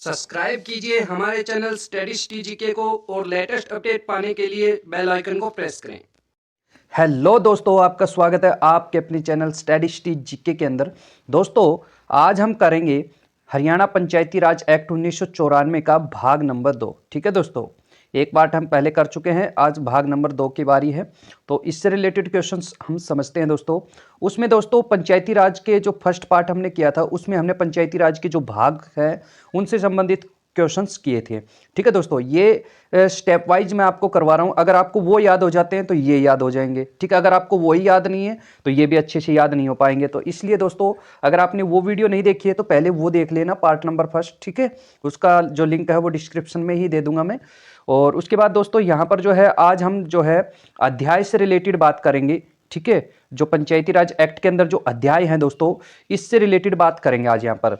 Subscribe कीजिए हमारे channel study GK को और लेटेस्ट अपडेट पाने के लिए बेल आइकन को प्रेस करें। हेलो दोस्तों, आपका स्वागत है आपके अपने चैनल स्टडी जीके के अंदर। दोस्तों, आज हम करेंगे हरियाणा पंचायती राज एक्ट 1994 का भाग नंबर 2। ठीक है दोस्तों, एक पार्ट हम पहले कर चुके हैं, आज भाग नंबर 2 की बारी है। तो इससे रिलेटेड क्वेश्चंस हम समझते हैं दोस्तों। उसमें दोस्तों पंचायती राज के जो फर्स्ट पार्ट हमने किया था, उसमें हमने पंचायती राज के जो भाग हैं उनसे संबंधित क्वेश्चंस किए थे। ठीक है दोस्तों, ये स्टेप वाइज मैं आपको करवा रहा हूं। अगर आपको वो याद हो जाते हैं तो ये याद हो जाएंगे। ठीक है, अगर आपको वही याद नहीं है तो ये भी अच्छे से याद नहीं हो पाएंगे। तो इसलिए दोस्तों, अगर आपने वो वीडियो नहीं देखी है तो पहले वो देख लेना, पार्ट नंबर फर्स्ट। ठीक है, उसका जो लिंक है वो डिस्क्रिप्शन में ही दे दूंगा मैं। और उसके बाद दोस्तों यहाँ पर जो है आज हम जो है अध्याय से रिलेटेड बात करेंगे। ठीक है, जो पंचायती राज एक्ट के अंदर जो अध्याय हैं दोस्तों, इससे रिलेटेड बात करेंगे आज यहाँ पर।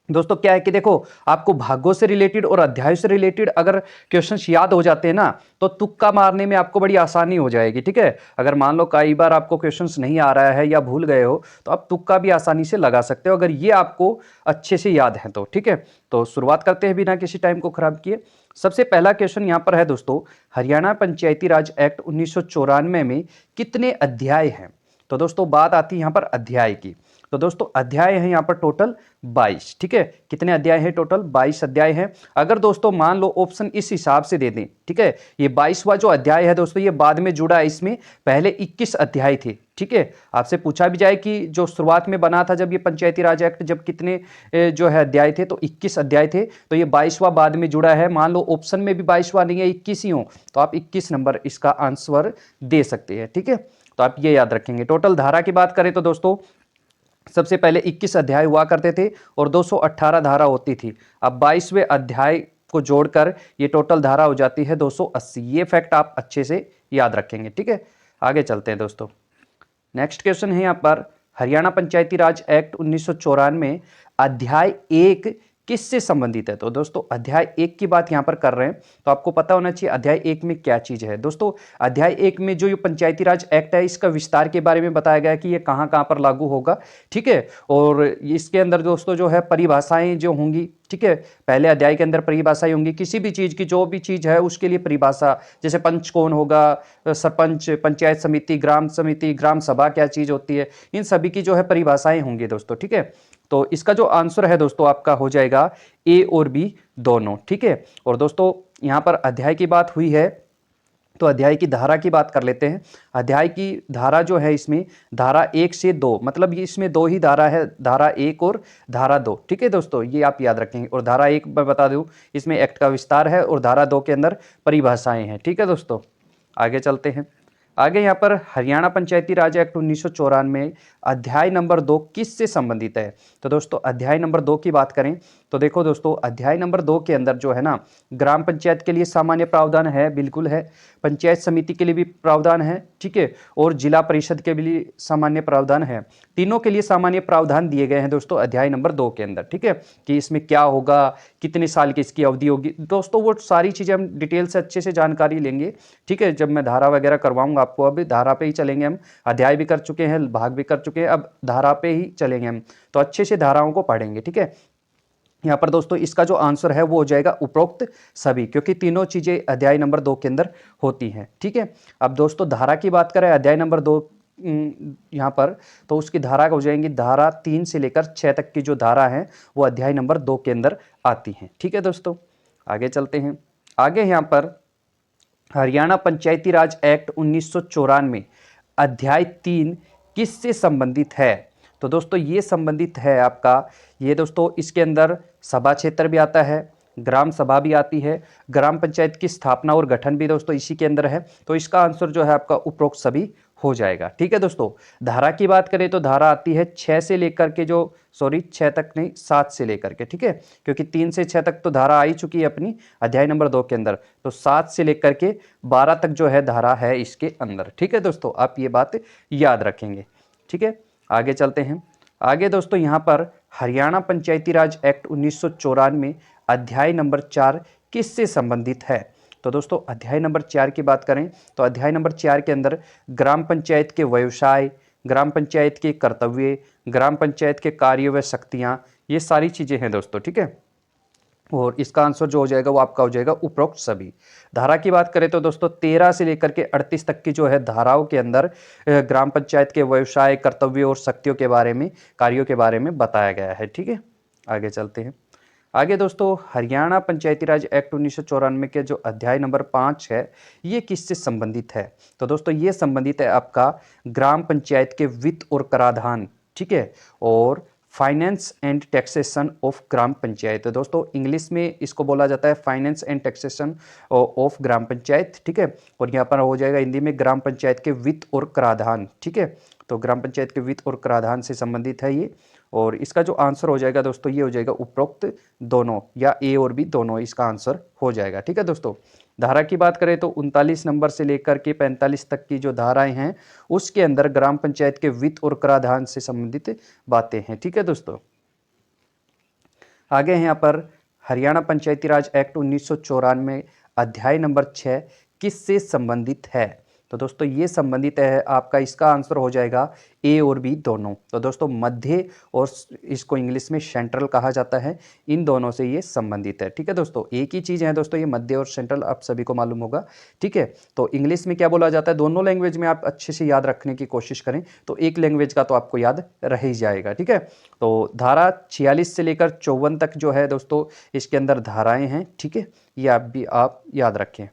दोस्तों क्या है कि देखो, आपको भागों से रिलेटेड और अध्यायों से रिलेटेड अगर क्वेश्चंस याद हो जाते हैं ना, तो तुक्का मारने में आपको बड़ी आसानी हो जाएगी। ठीक है, अगर मान लो कई बार आपको क्वेश्चंस नहीं आ रहा है या भूल गए हो, तो आप तुक्का भी आसानी से लगा सकते हो, अगर ये आपको अच्छे से याद है तो। ठीक है, तो शुरुआत करते हैं बिना किसी टाइम को खराब किए। सबसे पहला क्वेश्चन यहां पर है दोस्तों, हरियाणा पंचायती राज एक्ट 1994 में कितने अध्याय हैं? तो दोस्तों बात आती है यहां पर अध्याय की। तो दोस्तों अध्याय है यहां पर टोटल 22। ठीक है, कितने अध्याय हैं? टोटल 22 अध्याय हैं। अगर दोस्तों मान लो ऑप्शन इस हिसाब से दे दें, ठीक है, ये 22वां जो अध्याय है दोस्तों, ये बाद में जुड़ा है, इसमें पहले 21 अध्याय थे। ठीक है, आपसे पूछा भी जाए कि जो शुरुआत में बना था जब ये पंचायती राज एक्ट, जब कितने जो है अध्याय थे, तो 21 अध्याय थे। तो ये 22वां बाद में जुड़ा है। मान लो ऑप्शन में भी 22वां नहीं है, 21 ही हो, तो आप 21 नंबर इसका आंसर दे सकते हैं। ठीक है, तो आप ये याद रखेंगे। टोटल धारा की बात करें तो दोस्तों, सबसे पहले 21 अध्याय हुआ करते थे और 218 धारा होती थी। अब 22वें अध्याय को जोड़कर ये टोटल धारा हो जाती है 280। ये फैक्ट आप अच्छे से याद रखेंगे। ठीक है, आगे चलते हैं दोस्तों। नेक्स्ट क्वेश्चन है यहाँ पर, हरियाणा पंचायती राज एक्ट 1994 अध्याय 1 किससे संबंधित है? तो दोस्तों अध्याय 1 की बात यहाँ पर कर रहे हैं, तो आपको पता होना चाहिए अध्याय 1 में क्या चीज है। दोस्तों अध्याय 1 में जो ये पंचायती राज एक्ट है, इसका विस्तार के बारे में बताया गया है कि ये कहाँ कहाँ पर लागू होगा। ठीक है, और इसके अंदर दोस्तों जो है परिभाषाएं जो होंगी, ठीक है, पहले अध्याय के अंदर परिभाषाएं होंगी, किसी भी चीज की जो भी चीज है उसके लिए परिभाषा, जैसे पंच कौन होगा, सरपंच, पंचायत समिति, ग्राम सभा क्या चीज होती है, इन सभी की जो है परिभाषाएं होंगी दोस्तों। ठीक है, तो इसका जो आंसर है दोस्तों आपका हो जाएगा ए और बी दोनों। ठीक है, और दोस्तों यहां पर अध्याय की बात हुई है, तो अध्याय की धारा की बात कर लेते हैं। अध्याय की धारा जो है, इसमें धारा 1 से 2, मतलब ये इसमें 2 ही धारा है, धारा 1 और धारा 2। ठीक है दोस्तों, ये आप याद रखेंगे। और धारा 1 मैं बता दूं, इसमें एक्ट का विस्तार है, और धारा 2 के अंदर परिभाषाएं हैं। ठीक है दोस्तों, आगे चलते हैं। आगे यहाँ पर हरियाणा पंचायती राज एक्ट 1994 में अध्याय नंबर 2 किससे संबंधित है? तो दोस्तों अध्याय नंबर 2 की बात करें तो देखो दोस्तों, अध्याय नंबर 2 के अंदर जो है ना, ग्राम पंचायत के लिए सामान्य प्रावधान है, बिल्कुल है। पंचायत समिति के लिए भी प्रावधान है, ठीक है, और जिला परिषद के लिए सामान्य प्रावधान है। तीनों के लिए सामान्य प्रावधान दिए गए हैं दोस्तों अध्याय नंबर 2 के अंदर। ठीक है, कि इसमें क्या होगा, कितने साल की इसकी अवधि होगी, दोस्तों वो सारी चीजें हम डिटेल से अच्छे से जानकारी लेंगे। ठीक है, जब मैं धारा वगैरह करवाऊंगा आपको, अभी धारा पे ही चलेंगे हम, अध्याय भी कर चुके हैं, भाग भी कर चुके हैं, अब धारा पे ही चलेंगे हम, तो अच्छे से धाराओं को पढ़ेंगे। ठीक है, यहाँ पर दोस्तों इसका जो आंसर है वो हो जाएगा उपरोक्त सभी, क्योंकि तीनों चीजें अध्याय नंबर 2 के अंदर होती हैं। ठीक है, अब दोस्तों धारा की बात करें अध्याय नंबर 2 यहाँ पर, तो उसकी धारा हो जाएंगी, धारा 3 से लेकर 6 तक की जो धारा है वो अध्याय नंबर 2 के अंदर आती हैं। ठीक है दोस्तों, आगे चलते हैं। आगे यहाँ पर हरियाणा पंचायती राज एक्ट 1994 अध्याय 3 किससे संबंधित है? तो दोस्तों ये संबंधित है आपका, ये दोस्तों इसके अंदर सभा क्षेत्र भी आता है, ग्राम सभा भी आती है, ग्राम पंचायत की स्थापना और गठन भी दोस्तों इसी के अंदर है। तो इसका आंसर जो है आपका उपरोक्त सभी हो जाएगा। ठीक है दोस्तों, धारा की बात करें तो धारा आती है 6 से लेकर के, जो सॉरी 6 तक नहीं, 7 से लेकर के। ठीक है, क्योंकि 3 से 6 तक तो धारा आई चुकी है अपनी अध्याय नंबर 2 के अंदर, तो 7 से लेकर के 12 तक जो है धारा है इसके अंदर। ठीक है दोस्तों, आप ये बात याद रखेंगे। ठीक है, आगे चलते हैं। आगे दोस्तों यहाँ पर हरियाणा पंचायती राज एक्ट 1994 अध्याय नंबर 4 किससे संबंधित है? तो दोस्तों अध्याय नंबर 4 की बात करें तो अध्याय नंबर 4 के अंदर ग्राम पंचायत के व्यवसाय, ग्राम पंचायत के कर्तव्य, ग्राम पंचायत के कार्य व शक्तियां, ये सारी चीजें हैं दोस्तों। ठीक है, और इसका आंसर जो हो जाएगा वो आपका हो जाएगा उपरोक्त सभी। धारा की बात करें तो दोस्तों 13 से लेकर के 38 तक की जो है धाराओं के अंदर ग्राम पंचायत के व्यवसाय, कर्तव्य और शक्तियों के बारे में, कार्यों के बारे में बताया गया है। ठीक है, आगे चलते हैं। आगे दोस्तों, हरियाणा पंचायती राज एक्ट 1994 के जो अध्याय नंबर 5 है, ये किससे संबंधित है? तो दोस्तों ये संबंधित है आपका ग्राम पंचायत के वित्त और कराधान, ठीक है, और finance and taxation of gram panchayat. तो दोस्तों इंग्लिश में इसको बोला जाता है finance and taxation of gram panchayat, ठीक है, और यहाँ पर हो जाएगा हिंदी में ग्राम पंचायत के वित्त और कराधान। ठीक है, तो ग्राम पंचायत के वित्त और कराधान से संबंधित है ये, और इसका जो आंसर हो जाएगा दोस्तों ये हो जाएगा उपरोक्त दोनों, या ए और बी दोनों इसका आंसर हो जाएगा। ठीक है दोस्तों, धारा की बात करें तो 39 नंबर से लेकर के 45 तक की जो धाराएं हैं उसके अंदर ग्राम पंचायत के वित्त और कराधान से संबंधित बातें हैं। ठीक है दोस्तों, आगे हैं यहाँ पर हरियाणा पंचायती राज एक्ट 1994 अध्याय नंबर 6 किससे संबंधित है? तो दोस्तों ये संबंधित है आपका, इसका आंसर हो जाएगा ए और बी दोनों। तो दोस्तों मध्य, और इसको इंग्लिश में सेंट्रल कहा जाता है, इन दोनों से ये संबंधित है। ठीक है दोस्तों, एक ही चीज़ है दोस्तों, ये मध्य और सेंट्रल आप सभी को मालूम होगा। ठीक है, तो इंग्लिश में क्या बोला जाता है, दोनों लैंग्वेज में आप अच्छे से याद रखने की कोशिश करें तो एक लैंग्वेज का तो आपको याद रह ही जाएगा। ठीक है, तो धारा 46 से लेकर 54 तक जो है दोस्तों इसके अंदर धाराएं हैं। ठीक है, ये आप याद रखें।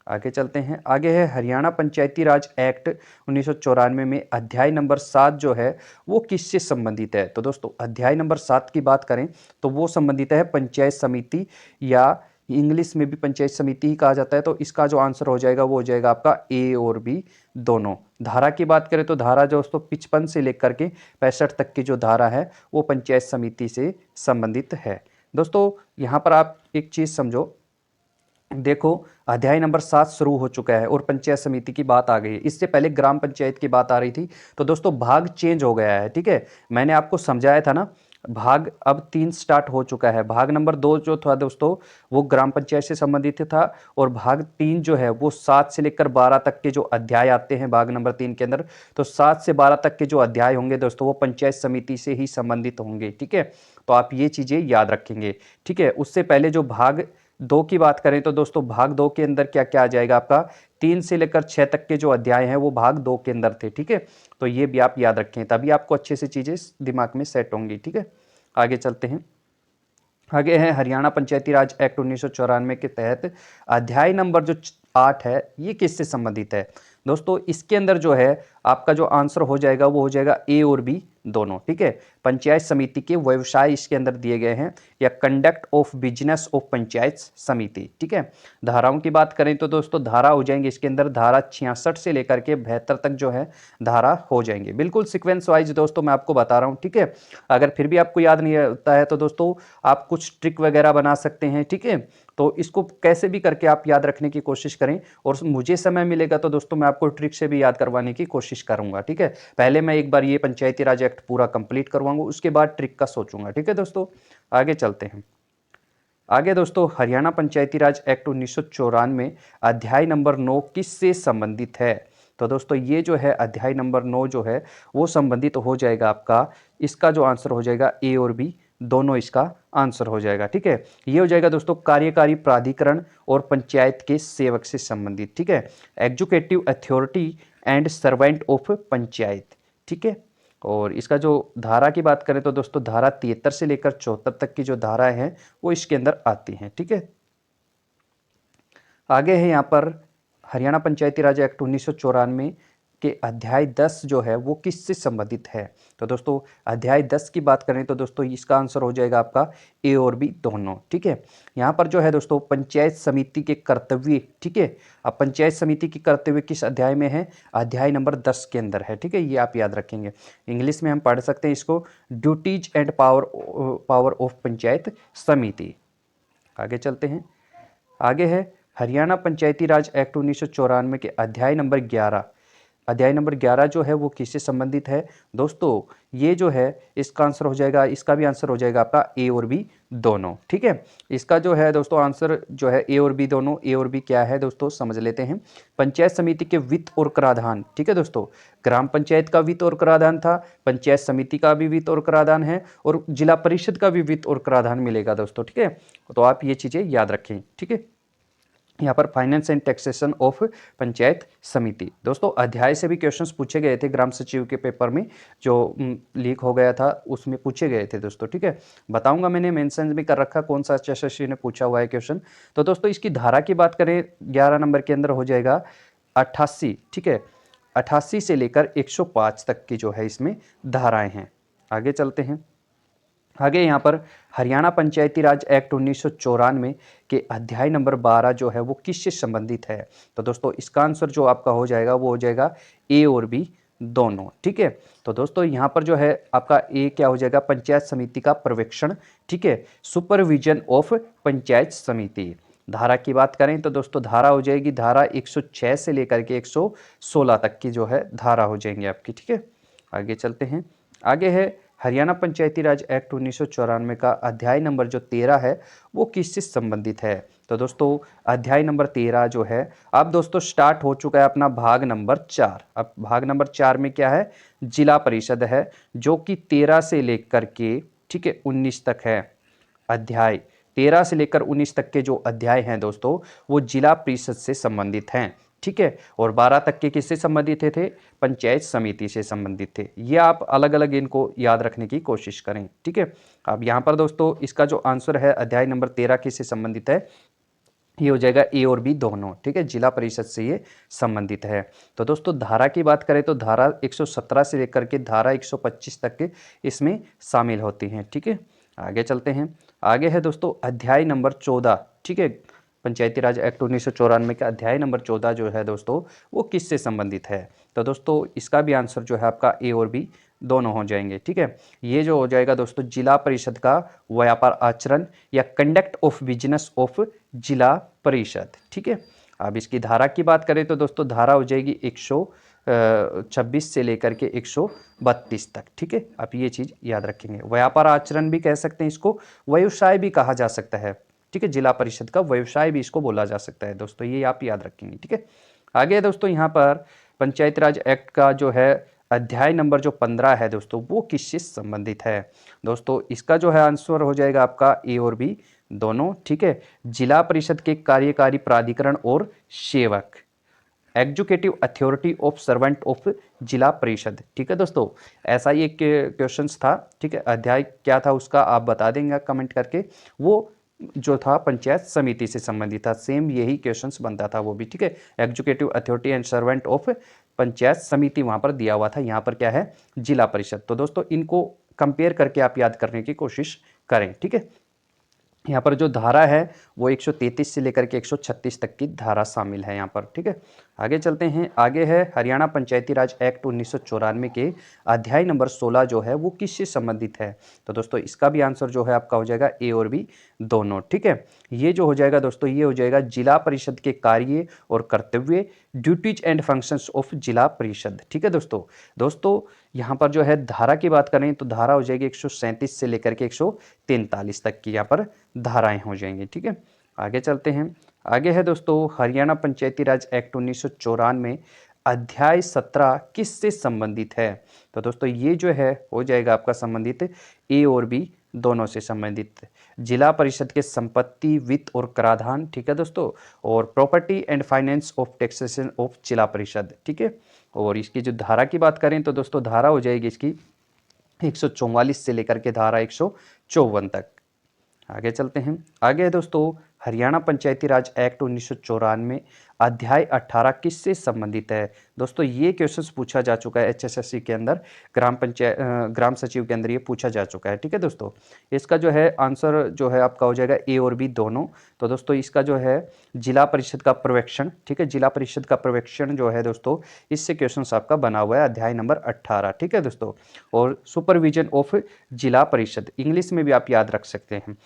आगे चलते हैं। आगे है हरियाणा पंचायती राज एक्ट 1994 में अध्याय नंबर 7 जो है वो किससे संबंधित है? तो दोस्तों अध्याय नंबर 7 की बात करें तो वो संबंधित है पंचायत समिति, या इंग्लिश में भी पंचायत समिति ही कहा जाता है। तो इसका जो आंसर हो जाएगा वो हो जाएगा आपका ए और बी दोनों। धारा की बात करें तो धारा जो दोस्तों 55 से लेकर के 65 तक की जो धारा है वो पंचायत समिति से संबंधित है। दोस्तों यहाँ पर आप एक चीज़ समझो, देखो अध्याय नंबर 7 शुरू हो चुका है और पंचायत समिति की बात आ गई है। इससे पहले ग्राम पंचायत की बात आ रही थी। तो दोस्तों भाग चेंज हो गया है। ठीक है, मैंने आपको समझाया था ना, भाग अब 3 स्टार्ट हो चुका है। भाग नंबर 2 जो था दोस्तों वो ग्राम पंचायत से संबंधित था, और भाग 3 जो है वो 7 से लेकर 12 तक के जो अध्याय आते हैं भाग नंबर 3 के अंदर, तो 7 से 12 तक के जो अध्याय होंगे दोस्तों वो पंचायत समिति से ही संबंधित होंगे। ठीक है, तो आप ये चीज़ें याद रखेंगे। ठीक है, उससे पहले जो भाग 2 की बात करें तो दोस्तों भाग 2 के अंदर क्या क्या आ जाएगा आपका, 3 से लेकर 6 तक के जो अध्याय हैं वो भाग 2 के अंदर थे। ठीक है, तो ये भी आप याद रखें, तभी आपको अच्छे से चीज़ें दिमाग में सेट होंगी। ठीक है, आगे चलते हैं। आगे है हरियाणा पंचायती राज एक्ट 1994 के तहत अध्याय नंबर जो 8 है ये किससे संबंधित है? दोस्तों इसके अंदर जो है आपका जो आंसर हो जाएगा वो हो जाएगा ए और बी दोनों। ठीक है, पंचायत समिति के व्यवसाय इसके अंदर दिए गए हैं, या conduct of business of panchayat समिति। ठीक है, धाराओं की बात करें तो दोस्तों धारा हो जाएंगे इसके अंदर, धारा 66 से लेकर के 72 तक जो है धारा हो जाएंगे, बिल्कुल सीक्वेंस वाइज दोस्तों मैं आपको बता रहा हूँ। ठीक है, अगर फिर भी आपको याद नहीं होता है तो दोस्तों आप कुछ ट्रिक वगैरह बना सकते हैं। ठीक है, तो इसको कैसे भी करके आप याद रखने की कोशिश करें, और मुझे समय मिलेगा तो दोस्तों मैं आपको ट्रिक से भी याद करवाने की कोशिश करूंगा। ठीक है, पहले मैं एक बार ये पंचायती राज एक्ट पूरा कंप्लीट करवाऊंगा, उसके बाद ट्रिक का सोचूंगा। ठीक है दोस्तों, आगे चलते हैं। आगे दोस्तों हरियाणा पंचायती राज एक्ट 1994 अध्याय नंबर 9 किससे संबंधित है? तो दोस्तों ये जो है अध्याय नंबर 9 जो है वो संबंधित हो जाएगा आपका, इसका जो आंसर हो जाएगा ए और बी दोनों इसका आंसर हो जाएगा। ठीक है, ये हो जाएगा दोस्तों कार्यकारी प्राधिकरण और पंचायत के सेवक से संबंधित। ठीक है, executive authority and servant of panchayat. ठीक है, और इसका जो धारा की बात करें तो दोस्तों धारा 73 से लेकर 74 तक की जो धाराएं हैं वो इसके अंदर आती हैं। ठीक है, आगे है यहाँ पर हरियाणा पंचायती राज एक्ट 1994 के अध्याय 10 जो है वो किससे संबंधित है? तो दोस्तों अध्याय 10 की बात करें तो दोस्तों इसका आंसर हो जाएगा आपका ए और बी दोनों। ठीक है, यहाँ पर जो है दोस्तों पंचायत समिति के कर्तव्य। ठीक है, अब पंचायत समिति के कर्तव्य किस अध्याय में है? अध्याय नंबर 10 के अंदर है। ठीक है, ये आप याद रखेंगे। इंग्लिश में हम पढ़ सकते हैं इसको duties and power of panchayat समिति। आगे चलते हैं। आगे है हरियाणा पंचायती राज एक्ट 1994 के अध्याय नंबर 11 अध्याय नंबर 11 जो है वो किससे संबंधित है दोस्तों? ये जो है इसका आंसर हो जाएगा, इसका भी आंसर हो जाएगा आपका ए और बी दोनों, ठीक है। इसका जो है दोस्तों आंसर जो है ए और बी दोनों। ए और बी क्या है दोस्तों, समझ लेते हैं। पंचायत समिति के वित्त और कराधान, ठीक है दोस्तों। ग्राम पंचायत का वित्त और कराधान था, पंचायत समिति का भी वित्त और कराधान है, और जिला परिषद का भी वित्त और कराधान मिलेगा दोस्तों, ठीक है। तो आप ये चीजें याद रखें, ठीक है। यहाँ पर finance and taxation of panchayat समिति दोस्तों, अध्याय से भी क्वेश्चंस पूछे गए थे ग्राम सचिव के पेपर में, जो लीक हो गया था उसमें पूछे गए थे दोस्तों, ठीक है। बताऊंगा, मैंने मेंशन भी कर रखा कौन सा यशस्वी ने पूछा हुआ है क्वेश्चन। तो दोस्तों इसकी धारा की बात करें 11 नंबर के अंदर हो जाएगा 88, ठीक है। 88 से लेकर 105 तक की जो है इसमें धाराएं हैं। आगे चलते हैं। आगे यहाँ पर हरियाणा पंचायती राज एक्ट 1994 के अध्याय नंबर 12 जो है वो किससे संबंधित है? तो दोस्तों इसका आंसर जो आपका हो जाएगा वो हो जाएगा ए और बी दोनों, ठीक है। तो दोस्तों यहाँ पर जो है आपका ए क्या हो जाएगा, पंचायत समिति का पर्यवेक्षण, ठीक है, सुपरविजन ऑफ पंचायत समिति। धारा की बात करें तो दोस्तों धारा हो जाएगी, धारा 106 से लेकर के 116 तक की जो है धारा हो जाएंगी आपकी, ठीक है। आगे चलते हैं। आगे है हरियाणा पंचायती राज एक्ट 1994 का अध्याय नंबर जो 13 है वो किससे संबंधित है? तो दोस्तों अध्याय नंबर 13 जो है, अब दोस्तों स्टार्ट हो चुका है अपना भाग नंबर 4। अब भाग नंबर 4 में क्या है, जिला परिषद है, जो कि 13 से लेकर के, ठीक है, 19 तक है। अध्याय 13 से लेकर 19 तक के जो अध्याय हैं दोस्तों वो जिला परिषद से संबंधित हैं, ठीक है। और 12 तक के किससे संबंधित थे? पंचायत समिति से संबंधित थे। ये आप अलग अलग इनको याद रखने की कोशिश करें, ठीक है। अब यहाँ पर दोस्तों इसका जो आंसर है अध्याय नंबर 13 किससे संबंधित है, ये हो जाएगा ए और बी दोनों, ठीक है। जिला परिषद से ये संबंधित है। तो दोस्तों धारा की बात करें तो धारा 117 से लेकर के धारा 125 तक के इसमें शामिल होती हैं, ठीक है। आगे चलते हैं। आगे है दोस्तों अध्याय नंबर 14, ठीक है। पंचायती राज एक्ट 1994 का अध्याय नंबर 14 जो है दोस्तों वो किससे संबंधित है? तो दोस्तों इसका भी आंसर जो है आपका ए और बी दोनों हो जाएंगे, ठीक है। ये जो हो जाएगा दोस्तों जिला परिषद का व्यापार आचरण या कंडक्ट ऑफ बिजनेस ऑफ जिला परिषद, ठीक है। अब इसकी धारा की बात करें तो दोस्तों धारा हो जाएगी 126 से लेकर के 132 तक, ठीक है। आप ये चीज याद रखेंगे। व्यापार आचरण भी कह सकते हैं इसको, व्यवसाय भी कहा जा सकता है, ठीक है। जिला परिषद का व्यवसाय भी इसको बोला जा सकता है दोस्तों, ये आप याद रखेंगे, ठीक है। आगे दोस्तों यहाँ पर पंचायती राज एक्ट का जो है अध्याय नंबर जो 15 है दोस्तों वो किससे संबंधित है? दोस्तों इसका जो है आंसर हो जाएगा आपका ए और बी दोनों, ठीक है। जिला परिषद के कार्यकारी प्राधिकरण और सेवक, executive authority of servant of जिला परिषद, ठीक है दोस्तों। ऐसा ही एक क्वेश्चन था, ठीक है। अध्याय क्या था उसका आप बता देंगे कमेंट करके। वो जो था पंचायत समिति से संबंधित था, सेम यही क्वेश्चंस बनता था वो भी, ठीक है। Executive authority and servant of panchayat समिति वहां पर दिया हुआ था, यहाँ पर क्या है जिला परिषद। तो दोस्तों इनको कंपेयर करके आप याद करने की कोशिश करें, ठीक है। यहाँ पर जो धारा है वो 133 से लेकर के 136 तक की धारा शामिल है यहाँ पर, ठीक है। आगे चलते हैं। आगे है हरियाणा पंचायती राज एक्ट 1994 के अध्याय नंबर 16 जो है वो किससे संबंधित है? तो दोस्तों इसका भी आंसर जो है आपका हो जाएगा ए और बी दोनों, ठीक है। ये जो हो जाएगा दोस्तों ये हो जाएगा जिला परिषद के कार्य और कर्तव्य, ड्यूटीज एंड फंक्शंस ऑफ जिला परिषद, ठीक है दोस्तों यहाँ पर जो है धारा की बात करें तो धारा हो जाएगी 137 से लेकर के 143 तक की यहाँ पर धाराएं हो जाएंगी, ठीक है। आगे चलते हैं। आगे है दोस्तों हरियाणा पंचायती राज एक्ट 1994 अध्याय 17 किससे संबंधित है? तो दोस्तों ये जो है हो जाएगा आपका संबंधित ए और बी दोनों से संबंधित। जिला परिषद के संपत्ति, वित्त और कराधान, ठीक है दोस्तों, और property and finance of taxation of जिला परिषद, ठीक है। और इसकी जो धारा की बात करें तो दोस्तों धारा हो जाएगी इसकी 144 से लेकर के धारा 154 तक। आगे चलते हैं। आगे है दोस्तों हरियाणा पंचायती राज एक्ट 1994 अध्याय 18 किससे संबंधित है? दोस्तों ये क्वेश्चंस पूछा जा चुका है एचएसएससी के अंदर, ग्राम सचिव के अंदर ये पूछा जा चुका है, ठीक है दोस्तों। इसका जो है आंसर जो है आपका हो जाएगा ए और बी दोनों। तो दोस्तों इसका जो है जिला परिषद का पर्यवेक्षण, ठीक है, जिला परिषद का पर्यवेक्षण जो है दोस्तों इससे क्वेश्चन आपका बना हुआ है अध्याय नंबर 18, ठीक है दोस्तों। और सुपरविजन ऑफ जिला परिषद इंग्लिश में भी आप याद रख सकते हैं।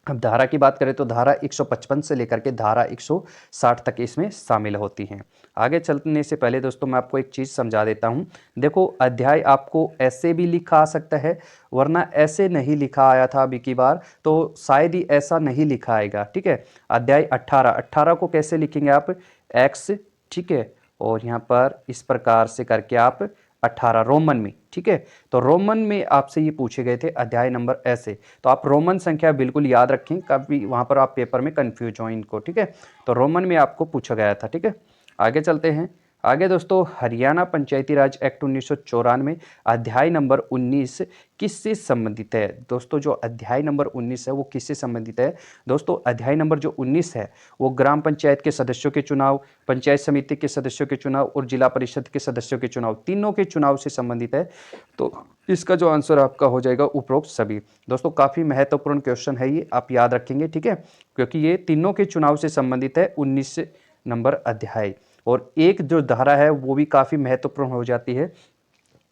अब धारा की बात करें तो धारा 155 से लेकर के धारा 160 तक इसमें शामिल होती हैं। आगे चलने से पहले दोस्तों मैं आपको एक चीज़ समझा देता हूं। देखो, अध्याय आपको ऐसे भी लिखा आ सकता है, वरना ऐसे नहीं लिखा आया था अभी की बार, तो शायद ही ऐसा नहीं लिखा आएगा। ठीक है, अध्याय 18 को कैसे लिखेंगे आप, एक्स, ठीक है, और यहाँ पर इस प्रकार से करके आप 18 रोमन में। ठीक है, तो रोमन में आपसे ये पूछे गए थे अध्याय नंबर ऐसे, तो आप रोमन संख्या बिल्कुल याद रखें, कभी वहां पर आप पेपर में कंफ्यूज हो इनको। ठीक है, तो रोमन में आपको पूछा गया था। ठीक है, आगे चलते हैं। आगे दोस्तों, हरियाणा पंचायती राज एक्ट 1994 अध्याय नंबर 19 किससे संबंधित है। दोस्तों, जो अध्याय नंबर 19 है वो किससे संबंधित है। दोस्तों, अध्याय नंबर जो 19 है वो ग्राम पंचायत के सदस्यों के चुनाव, पंचायत समिति के सदस्यों के चुनाव और जिला परिषद के सदस्यों के चुनाव, तीनों के चुनाव से संबंधित है। तो इसका जो आंसर आपका हो जाएगा उपरोक्त सभी। दोस्तों, काफ़ी महत्वपूर्ण क्वेश्चन है ये, आप याद रखेंगे। ठीक है, क्योंकि ये तीनों के चुनाव से संबंधित है 19 नंबर अध्याय। और एक जो धारा है वो भी काफ़ी महत्वपूर्ण हो जाती है।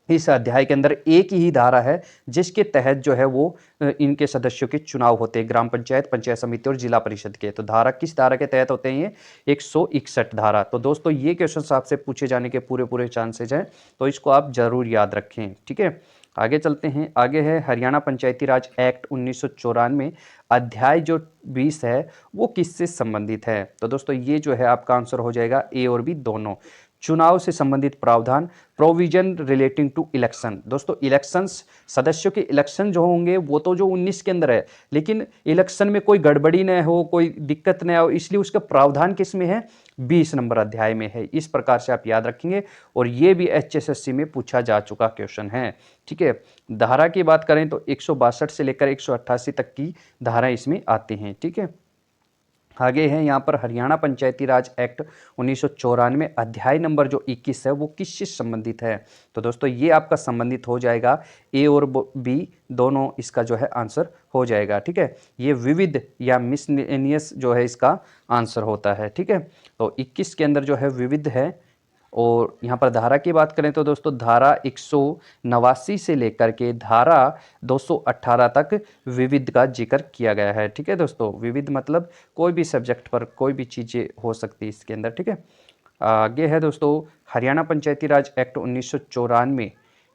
इस अध्याय के अंदर एक ही धारा है जिसके तहत जो है वो इनके सदस्यों के चुनाव होते हैं, ग्राम पंचायत, पंचायत समिति और जिला परिषद के। तो धारा किस धारा के तहत होते हैं ये, 161 धारा। तो दोस्तों, ये क्वेश्चन आपसे पूछे जाने के पूरे चांसेज हैं, तो इसको आप जरूर याद रखें। ठीक है, आगे चलते हैं। आगे है हरियाणा पंचायती राज एक्ट 1994 अध्याय जो 20 है वो किससे संबंधित है। तो दोस्तों, ये जो है आपका आंसर हो जाएगा ए और बी दोनों। चुनाव से संबंधित प्रावधान, प्रोविजन रिलेटिंग टू इलेक्शन। दोस्तों, इलेक्शंस, सदस्यों के इलेक्शन जो होंगे वो तो जो 19 के अंदर है, लेकिन इलेक्शन में कोई गड़बड़ी न हो, कोई दिक्कत न हो, इसलिए उसका प्रावधान किस में है, 20 नंबर अध्याय में है। इस प्रकार से आप याद रखेंगे, और ये भी HSSC में पूछा जा चुका क्वेश्चन है। ठीक है, धारा की बात करें तो 162 से लेकर 188 तक की धारा इसमें आती हैं। ठीक है, आगे है यहाँ पर हरियाणा पंचायती राज एक्ट 1994 अध्याय नंबर जो 21 है वो किससे संबंधित है। तो दोस्तों, ये आपका संबंधित हो जाएगा ए और बी दोनों, इसका जो है आंसर हो जाएगा। ठीक है, ये विविध या मिसलेनियस जो है इसका आंसर होता है। ठीक है, तो 21 के अंदर जो है विविध है। और यहाँ पर धारा की बात करें तो दोस्तों, धारा 189 से लेकर के धारा 218 तक विविध का जिक्र किया गया है। ठीक है दोस्तों, विविध मतलब कोई भी सब्जेक्ट पर कोई भी चीज़ें हो सकती है इसके अंदर। ठीक है, आगे है दोस्तों हरियाणा पंचायती राज एक्ट 1994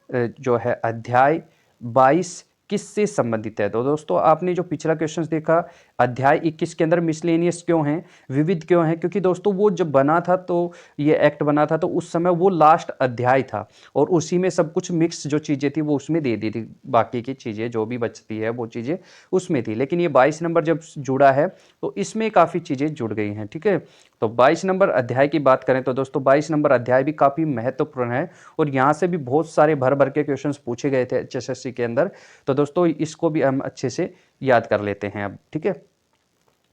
जो है अध्याय 22 किससे संबंधित है। तो दोस्तों, आपने जो पिछला क्वेश्चन देखा, अध्याय 21 के अंदर मिसलेनियस क्यों है, विविध क्यों है, क्योंकि दोस्तों वो जब बना था, तो ये एक्ट बना था, तो उस समय वो लास्ट अध्याय था और उसी में सब कुछ मिक्स जो चीज़ें थी वो उसमें दे दी थी, बाकी की चीज़ें जो भी बचती है वो चीज़ें उसमें थी। लेकिन ये 22 नंबर जब जुड़ा है तो इसमें काफ़ी चीज़ें जुड़ गई हैं। ठीक है, तो 22 नंबर अध्याय की बात करें तो दोस्तों 22 नंबर अध्याय भी काफ़ी महत्वपूर्ण है, और यहाँ से भी बहुत सारे भर के क्वेश्चंस पूछे गए थे HSSC के अंदर। तो दोस्तों, इसको भी हम अच्छे से याद कर लेते हैं अब। ठीक है,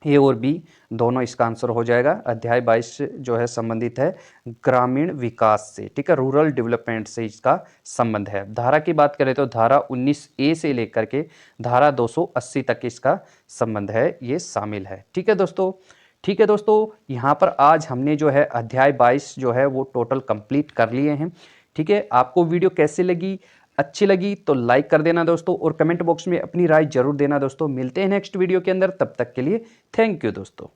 ए और बी दोनों इसका आंसर हो जाएगा। अध्याय 22 जो है संबंधित है ग्रामीण विकास से। ठीक है, रूरल डेवलपमेंट से इसका संबंध है। धारा की बात करें तो धारा 19A से लेकर के धारा 280 तक इसका संबंध है, ये शामिल है। ठीक है दोस्तों, ठीक है दोस्तों, यहाँ पर आज हमने जो है अध्याय 22 जो है वो टोटल कंप्लीट कर लिए हैं। ठीक है, आपको वीडियो कैसे लगी, अच्छी लगी तो लाइक कर देना दोस्तों, और कमेंट बॉक्स में अपनी राय जरूर देना दोस्तों। मिलते हैं नेक्स्ट वीडियो के अंदर, तब तक के लिए थैंक यू दोस्तों।